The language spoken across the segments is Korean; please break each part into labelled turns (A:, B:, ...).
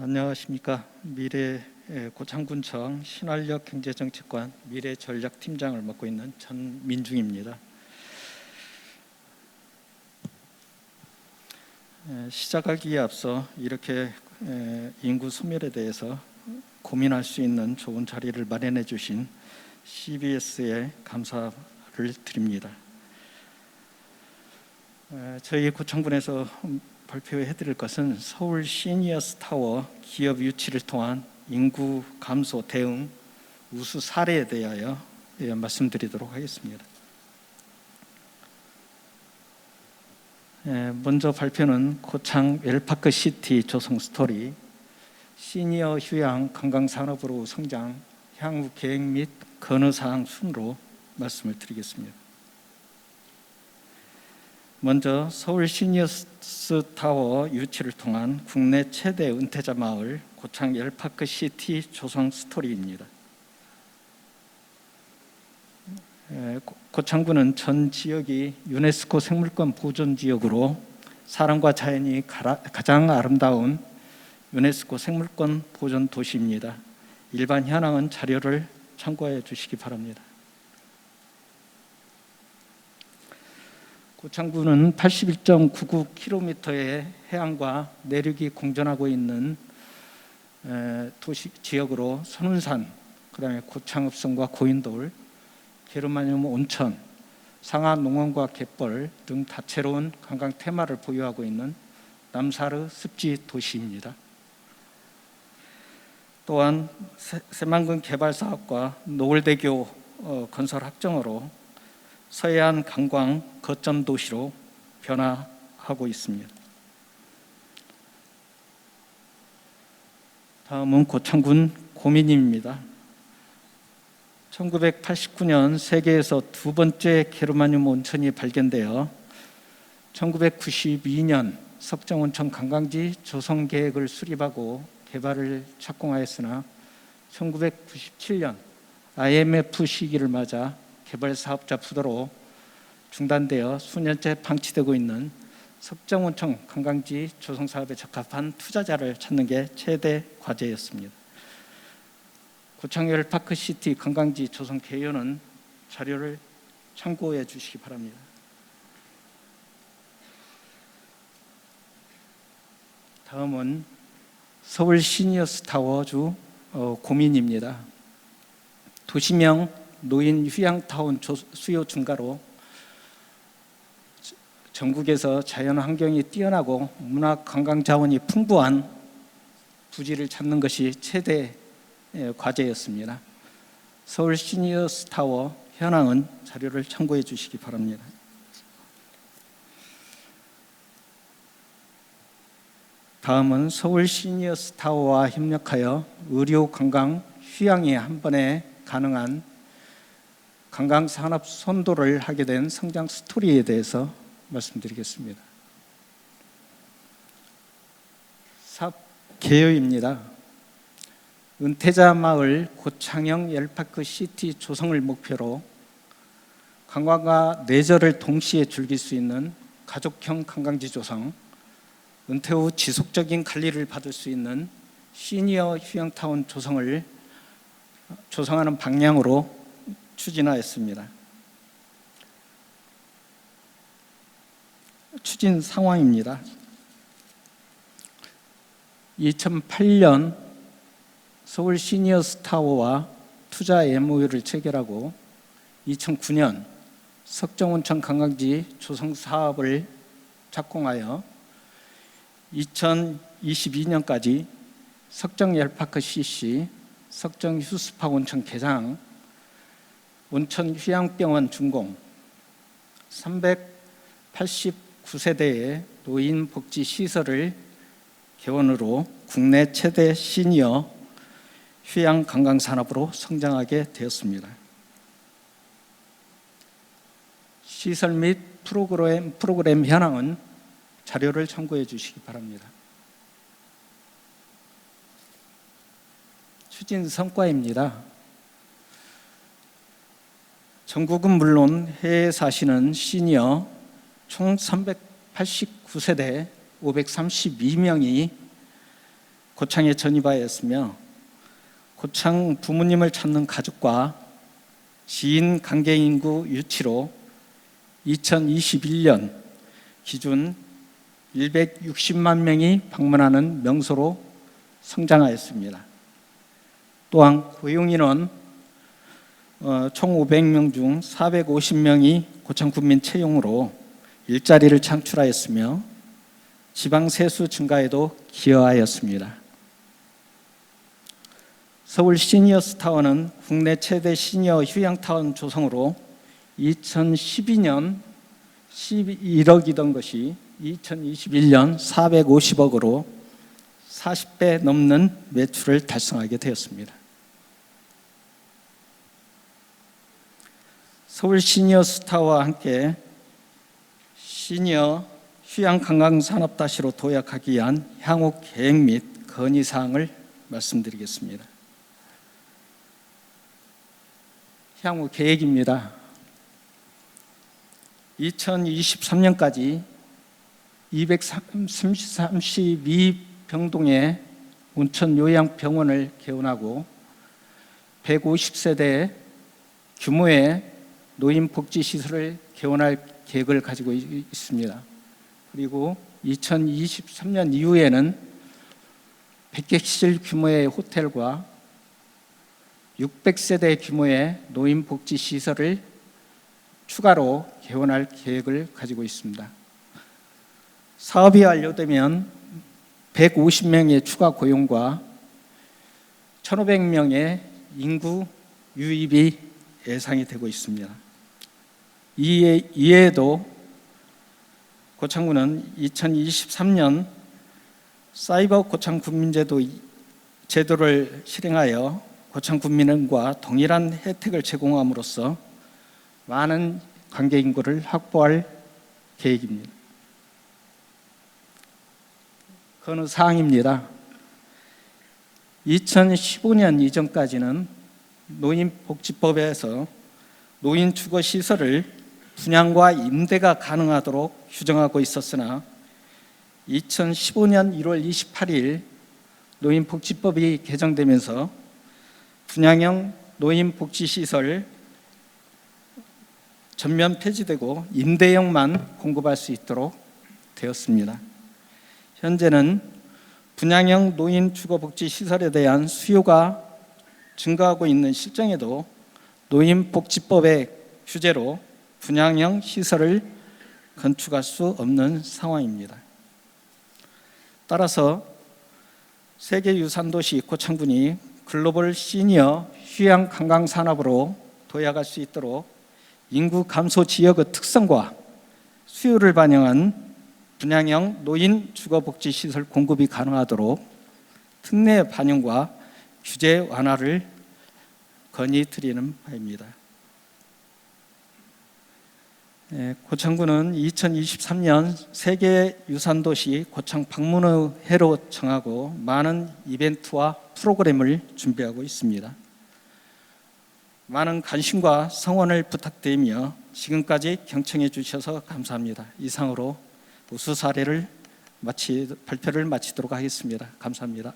A: 안녕하십니까. 미래 고창군청 신활력 경제정책관 미래전략팀장을 맡고 있는 전민중입니다. 시작하기에 앞서 이렇게 인구 소멸에 대해서 고민할 수 있는 좋은 자리를 마련해 주신 CBS에 감사를 드립니다. 저희 고창군에서 발표해 드릴 것은 서울 시니어스 타워 기업 유치를 통한 인구 감소 대응 우수 사례에 대하여 말씀드리도록 하겠습니다. 먼저 발표는 고창 웰파크 시티 조성 스토리, 시니어 휴양 관광산업으로 성장, 향후 계획 및 건의사항 순으로 말씀을 드리겠습니다. 먼저 서울 시니어스 타워 유치를 통한 국내 최대 은퇴자 마을 고창 웰파크 시티 조성 스토리입니다. 고창군은 전 지역이 유네스코 생물권 보존 지역으로 사람과 자연이 가장 아름다운 유네스코 생물권 보존 도시입니다. 일반 현황은 자료를 참고해 주시기 바랍니다. 고창군은 81.99km의 해안과 내륙이 공존하고 있는 도시 지역으로 선운산, 그다음에 고창읍성과 고인돌, 게르마늄 온천, 상하 농원과 갯벌 등 다채로운 관광 테마를 보유하고 있는 남사르 습지 도시입니다. 또한 새만금 개발 사업과 노을대교 건설 확정으로 서해안 관광 거점 도시로 변화하고 있습니다. 다음은 고창군 고민입니다. 1989년 세계에서 두 번째 게르마늄 온천이 발견되어 1992년 석정온천 관광지 조성 계획을 수립하고 개발을 착공하였으나 1997년 IMF 시기를 맞아 개발 사업자 부도로 중단되어 수년째 방치되고 있는 석정온천 관광지 조성 사업에 적합한 투자자를 찾는 게 최대 과제였습니다. 고창 웰파크 시티 관광지 조성 개요는 자료를 참고해 주시기 바랍니다. 다음은 서울 시니어스 타워주 고민입니다. 도시명 노인 휴양타운 수요 증가로 전국에서 자연환경이 뛰어나고 문화관광자원이 풍부한 부지를 찾는 것이 최대 과제였습니다. 서울 시니어스 타워 현황은 자료를 참고해 주시기 바랍니다. 다음은 서울 시니어스 타워와 협력하여 의료, 관광, 휴양이 한 번에 가능한 관광산업 선도를 하게 된 성장 스토리에 대해서 말씀드리겠습니다. 사업 개요입니다. 은퇴자 마을 고창형 웰파크 시티 조성을 목표로 관광과 레저를 동시에 즐길 수 있는 가족형 관광지 조성, 은퇴 후 지속적인 관리를 받을 수 있는 시니어 휴양타운 조성하는 방향으로 추진하였습니다. 추진 상황입니다. 2008년 서울 시니어스 타워와 투자 MOU를 체결하고 2009년 석정온천 관광지 조성 사업을 착공하여 2022년까지 석정 웰파크 CC, 석정 휴스파 온천 개장, 온천 휴양병원 준공, 389세대의 노인 복지 시설을 개원으로 국내 최대 시니어 휴양 관광 산업으로 성장하게 되었습니다. 시설 및 프로그램 현황은 자료를 참고해 주시기 바랍니다. 추진 성과입니다. 전국은 물론 해외에 사시는 시니어 총 389세대 532명이 고창에 전입하였으며 고창 부모님을 찾는 가족과 지인 관계 인구 유치로 2021년 기준 160만 명이 방문하는 명소로 성장하였습니다. 또한 고용인원 총 500명 중 450명이 고창 군민 채용으로 일자리를 창출하였으며 지방 세수 증가에도 기여하였습니다. 서울 시니어스타워는 국내 최대 시니어 휴양타운 조성으로 2012년 11억이던 것이 2021년 450억으로 40배 넘는 매출을 달성하게 되었습니다. 서울 시니어스타와 함께 시니어 휴양관광산업다시로 도약하기 위한 향후 계획 및 건의사항을 말씀드리겠습니다. 향후 계획입니다. 2023년까지 232병동의 온천 요양병원을 개원하고 150세대 규모의 노인복지시설을 개원할 계획을 가지고 있습니다. 그리고 2023년 이후에는 100객실 규모의 호텔과 600세대 규모의 노인복지시설을 추가로 개원할 계획을 가지고 있습니다. 사업이 완료되면 150명의 추가 고용과 1,500명의 인구 유입이 예상이 되고 있습니다. 이외에도 고창군은 2023년 사이버 고창 군민제도 제도를 실행하여 고창 군민과 동일한 혜택을 제공함으로써 많은 관계 인구를 확보할 계획입니다. 건의 사항입니다. 2015년 이전까지는 노인복지법에서 노인 주거 시설을 분양과 임대가 가능하도록 규정하고 있었으나 2015년 1월 28일 노인복지법이 개정되면서 분양형 노인복지시설 전면 폐지되고 임대형만 공급할 수 있도록 되었습니다. 현재는 분양형 노인 주거복지시설에 대한 수요가 증가하고 있는 실정에도 노인복지법의 규제로 분양형 시설을 건축할 수 없는 상황입니다. 따라서 세계유산도시 고창군이 글로벌 시니어 휴양 관광 산업으로 도약할 수 있도록 인구 감소 지역의 특성과 수요를 반영한 분양형 노인 주거복지시설 공급이 가능하도록 특례 반영과 규제 완화를 건의드리는 바입니다. 고창군은 2023년 세계유산도시 고창 방문의 해로 정하고 많은 이벤트와 프로그램을 준비하고 있습니다. 많은 관심과 성원을 부탁드리며 지금까지 경청해 주셔서 감사합니다. 이상으로 우수 사례를 발표를 마치도록 하겠습니다. 감사합니다.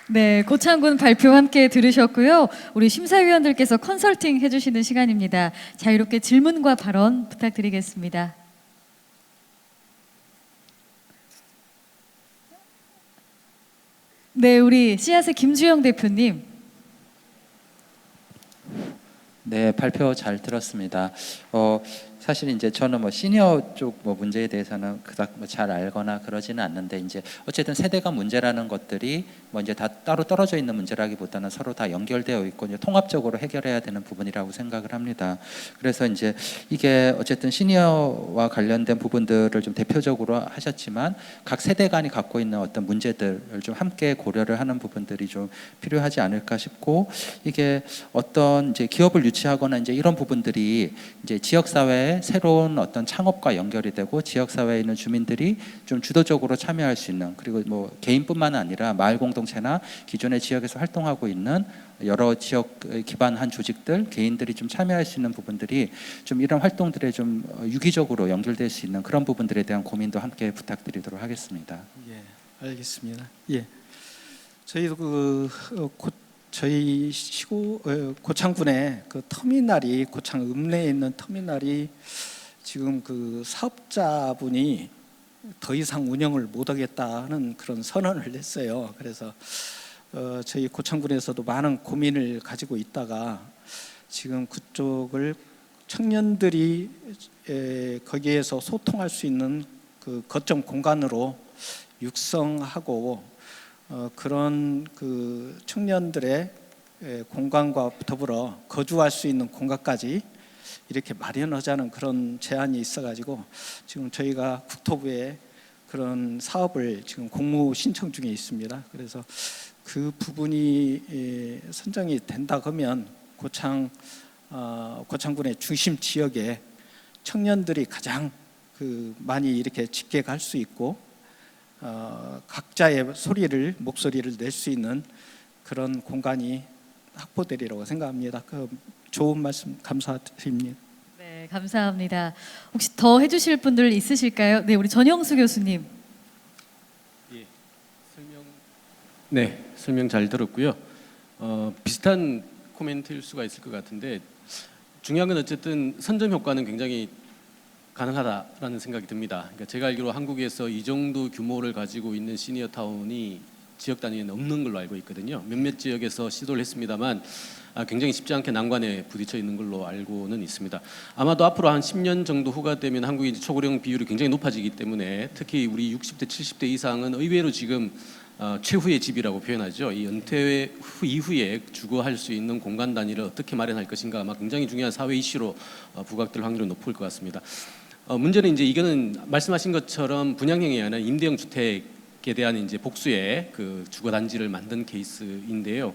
B: 네, 고창군 발표 함께 들으셨고요. 우리 심사위원들께서 컨설팅 해주시는 시간입니다. 자유롭게 질문과 발언 부탁드리겠습니다. 네, 우리 씨앗의 김주영 대표님.
C: 네, 발표 잘 들었습니다. 사실 이제 저는 뭐 시니어 쪽 뭐 문제에 대해서는 그닥 뭐 잘 알거나 그러지는 않는데 이제 어쨌든 세대가 문제라는 것들이 뭐 이제 다 따로 떨어져 있는 문제라기보다는 서로 다 연결되어 있고 이제 통합적으로 해결해야 되는 부분이라고 생각을 합니다. 그래서 이제 이게 어쨌든 시니어와 관련된 부분들을 좀 대표적으로 하셨지만 각 세대 간이 갖고 있는 어떤 문제들을 좀 함께 고려를 하는 부분들이 좀 필요하지 않을까 싶고 이게 어떤 이제 기업을 유치하거나 이제 이런 부분들이 이제 지역 사회에 새로운 어떤 창업과 연결이 되고 지역 사회에 있는 주민들이 좀 주도적으로 참여할 수 있는 그리고 뭐 개인뿐만 아니라 마을 공동체나 기존의 지역에서 활동하고 있는 여러 지역 기반한 조직들, 개인들이 좀 참여할 수 있는 부분들이 좀 이런 활동들에 좀 유기적으로 연결될 수 있는 그런 부분들에 대한 고민도 함께 부탁드리도록 하겠습니다.
A: 예, 알겠습니다. 예. 저희도 저희 고창군에 그 터미널이 고창 읍내에 있는 터미널이 지금 그 사업자분이 더 이상 운영을 못하겠다는 그런 선언을 냈어요. 그래서 저희 고창군에서도 많은 고민을 가지고 있다가 지금 그쪽을 청년들이 거기에서 소통할 수 있는 그 거점 공간으로 육성하고 그런 그 청년들의 공간과 더불어 거주할 수 있는 공간까지 이렇게 마련하자는 그런 제안이 있어가지고 지금 저희가 국토부에 그런 사업을 지금 공모 신청 중에 있습니다. 그래서 그 부분이 선정이 된다 그러면 고창군의 중심 지역에 청년들이 가장 많이 이렇게 집계할 수 있고 각자의 목소리를 낼 수 있는 그런 공간이 확보되리라고 생각합니다. 좋은 말씀 감사드립니다.
B: 네, 감사합니다. 혹시 더 해주실 분들 있으실까요? 네, 우리 전영수 교수님.
D: 예, 설명 잘 들었고요. 비슷한 코멘트일 수가 있을 것 같은데 중요한 건 어쨌든 선점 효과는 굉장히 가능하다라는 생각이 듭니다. 그러니까 제가 알기로 한국에서 이 정도 규모를 가지고 있는 시니어 타운이 지역 단위에는 없는 걸로 알고 있거든요. 몇몇 지역에서 시도를 했습니다만 굉장히 쉽지 않게 난관에 부딪혀 있는 걸로 알고는 있습니다. 아마도 앞으로 한 10년 정도 후가 되면 한국의 초고령 비율이 굉장히 높아지기 때문에 특히 우리 60대, 70대 이상은 의외로 지금 최후의 집이라고 표현하죠. 이 은퇴 후 이후에 주거할 수 있는 공간 단위를 어떻게 마련할 것인가 아마 굉장히 중요한 사회 이슈로 부각될 확률이 높을 것 같습니다. 문제는 이제 이거는 말씀하신 것처럼 분양형이 아니라 임대형 주택에 대한 이제 복수의 그 주거 단지를 만든 케이스인데요.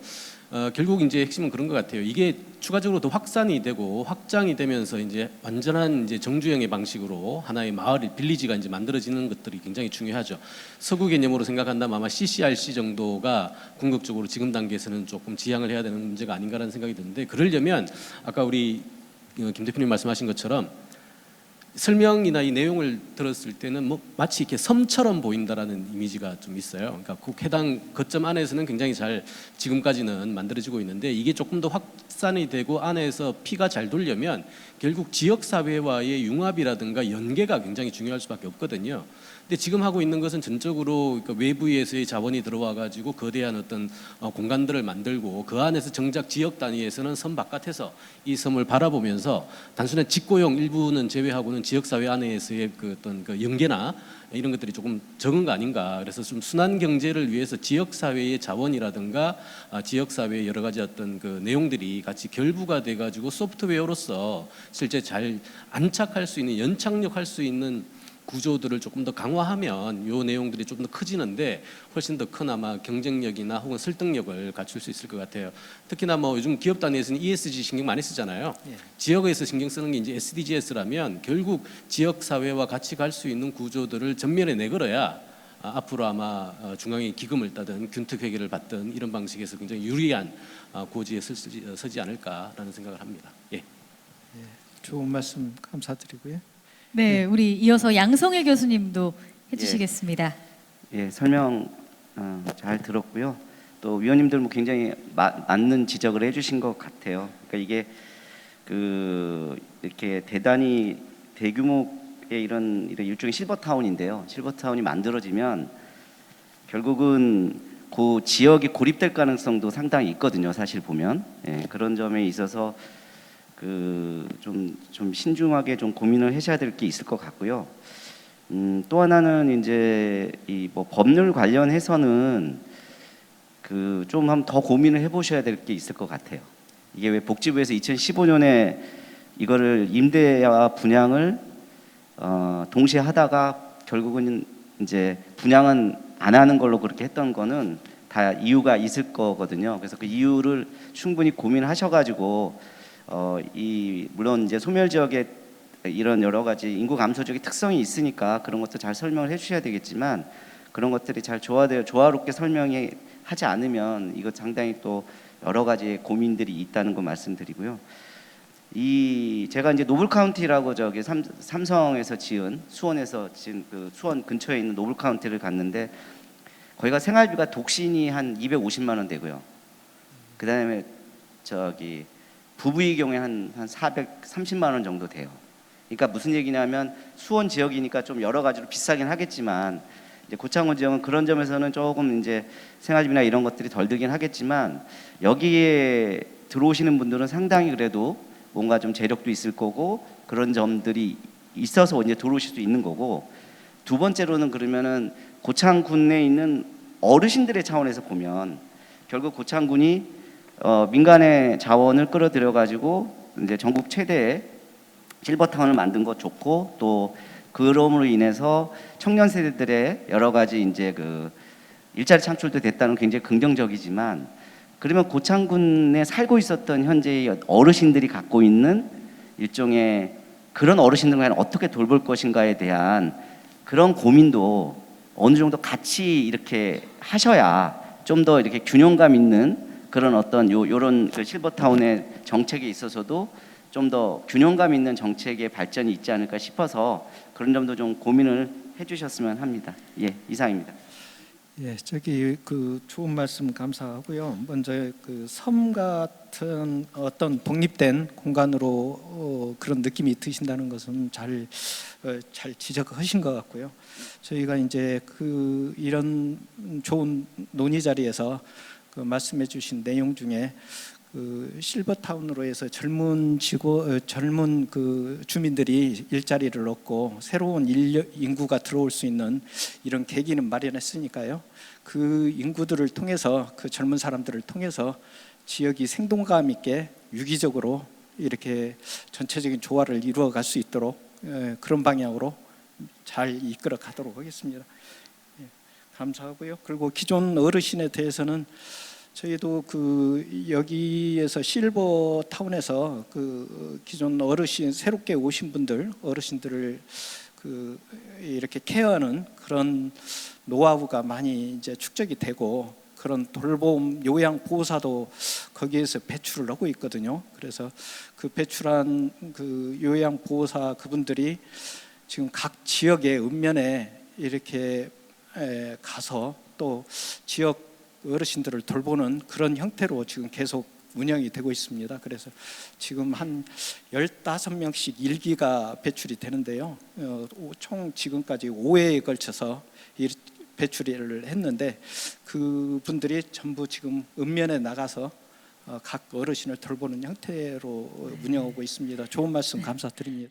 D: 결국 이제 핵심은 그런 것 같아요. 이게 추가적으로 더 확산이 되고 확장이 되면서 이제 완전한 이제 정주행의 방식으로 하나의 마을 빌리지가 이제 만들어지는 것들이 굉장히 중요하죠. 서구 개념으로 생각한다면 아마 CCRC 정도가 궁극적으로 지금 단계에서는 조금 지향을 해야 되는 문제가 아닌가라는 생각이 드는데 그러려면 아까 우리 김 대표님 말씀하신 것처럼 설명이나 이 내용을 들었을 때는 뭐 마치 이렇게 섬처럼 보인다라는 이미지가 좀 있어요. 그러니까 그 해당 거점 안에서는 굉장히 잘 지금까지는 만들어지고 있는데 이게 조금 더 확산이 되고 안에서 피가 잘 돌려면 결국 지역 사회와의 융합이라든가 연계가 굉장히 중요할 수밖에 없거든요. 근데 지금 하고 있는 것은 전적으로 외부에서의 자본이 들어와 가지고 거대한 어떤 공간들을 만들고 그 안에서 정작 지역 단위에서는 섬 바깥에서 이 섬을 바라보면서 단순한 직고용 일부는 제외하고는 지역 사회 안에서의 그 어떤 그 연계나 이런 것들이 조금 적은 거 아닌가. 그래서 좀 순환 경제를 위해서 지역 사회의 자원이라든가 지역 사회의 여러 가지 어떤 그 내용들이 같이 결부가 돼 가지고 소프트웨어로서 실제 잘 안착할 수 있는 연착륙할 수 있는 구조들을 조금 더 강화하면 이 내용들이 좀 더 커지는데 훨씬 더 큰 아마 경쟁력이나 혹은 설득력을 갖출 수 있을 것 같아요. 특히나 뭐 요즘 기업 단위에서는 ESG 신경 많이 쓰잖아요. 지역에서 신경 쓰는 게 이제 SDGs라면 결국 지역 사회와 같이 갈 수 있는 구조들을 전면에 내걸어야 앞으로 아마 중앙에 기금을 따든 균특 회계를 받든 이런 방식에서 굉장히 유리한 고지에 서지 않을까라는 생각을 합니다. 예.
A: 좋은 말씀 감사드리고요.
B: 네, 우리 이어서 양성일 교수님도 해주시겠습니다.
E: 예, 설명 잘 들었고요. 또 위원님들 뭐 굉장히 맞는 지적을 해주신 것 같아요. 그러니까 이게 이렇게 대단히 대규모의 이런 일종의 실버타운인데요. 실버타운이 만들어지면 결국은 그 지역이 고립될 가능성도 상당히 있거든요. 사실 보면 그런 점에 있어서 좀 신중하게 좀 고민을 하셔야 될 게 있을 것 같고요. 또 하나는 이제 이 뭐 법률 관련해서는 좀 한번 더 고민을 해보셔야 될 게 있을 것 같아요. 이게 왜 복지부에서 2015년에 이거를 임대와 분양을 동시에 하다가 결국은 이제 분양은 안 하는 걸로 그렇게 했던 거는 다 이유가 있을 거거든요. 그래서 그 이유를 충분히 고민하셔가지고 물론 이제 소멸 지역에 이런 여러 가지 인구 감소적인 특성이 있으니까 그런 것도 잘 설명을 해주셔야 되겠지만 그런 것들이 잘 조화롭게 설명이 하지 않으면 이거 상당히 또 여러 가지 고민들이 있다는 거 말씀드리고요. 제가 이제 노블 카운티라고 저기 삼성에서 지은 수원에서 지은 그 수원 근처에 있는 노블 카운티를 갔는데 거기가 생활비가 독신이 한 250만 원 되고요. 그다음에 저기 부부의 경우에 한 430만 원 정도 돼요. 그러니까 무슨 얘기냐면 수원 지역이니까 좀 여러 가지로 비싸긴 하겠지만 이제 고창군 지역은 그런 점에서는 조금 이제 생활비나 이런 것들이 덜 들긴 하겠지만 여기에 들어오시는 분들은 상당히 그래도 뭔가 좀 재력도 있을 거고 그런 점들이 있어서 이제 들어오실 수 있는 거고, 두 번째로는 그러면은 고창군에 있는 어르신들의 차원에서 보면 결국 고창군이 민간의 자원을 끌어들여 가지고 이제 전국 최대의 실버타운을 만든 거 좋고, 또 그럼으로 인해서 청년 세대들의 여러 가지 이제 그 일자리 창출도 됐다는 굉장히 긍정적이지만, 그러면 고창군에 살고 있었던 현재의 어르신들이 갖고 있는 일종의 그런 어르신들을 과연 어떻게 돌볼 것인가에 대한 그런 고민도 어느 정도 같이 이렇게 하셔야 좀 더 이렇게 균형감 있는 그런 어떤 요런 그 실버타운의 정책에 있어서도 좀 더 균형감 있는 정책의 발전이 있지 않을까 싶어서 그런 점도 좀 고민을 해주셨으면 합니다. 예, 이상입니다.
A: 예, 저기 그 좋은 말씀 감사하고요. 먼저 그 섬 같은 어떤 독립된 공간으로 그런 느낌이 드신다는 것은 잘 지적하신 것 같고요. 저희가 이제 그 이런 좋은 논의 자리에서 그 말씀해주신 내용 중에 그 실버타운으로 해서 젊은 그 주민들이 일자리를 얻고 새로운 인구가 들어올 수 있는 이런 계기는 마련했으니까요. 그 인구들을 통해서, 그 젊은 사람들을 통해서 지역이 생동감 있게 유기적으로 이렇게 전체적인 조화를 이루어 갈 수 있도록 그런 방향으로 잘 이끌어 가도록 하겠습니다. 감사하고요. 그리고 기존 어르신에 대해서는 저희도 그 여기에서 실버타운에서 그 기존 어르신 새롭게 오신 분들 어르신들을 그 이렇게 케어하는 그런 노하우가 많이 이제 축적이 되고, 그런 돌봄 요양 보호사도 거기에서 배출을 하고 있거든요. 그래서 그 배출한 그 요양 보호사 그분들이 지금 각 지역의 읍면에 이렇게 가서 또 지역 어르신들을 돌보는 그런 형태로 지금 계속 운영이 되고 있습니다. 그래서 지금 한 15명씩 일기가 배출이 되는데요. 총 지금까지 5회에 걸쳐서 배출을 했는데, 그분들이 전부 지금 읍면에 나가서 각 어르신을 돌보는 형태로 운영하고 있습니다. 좋은 말씀 감사드립니다.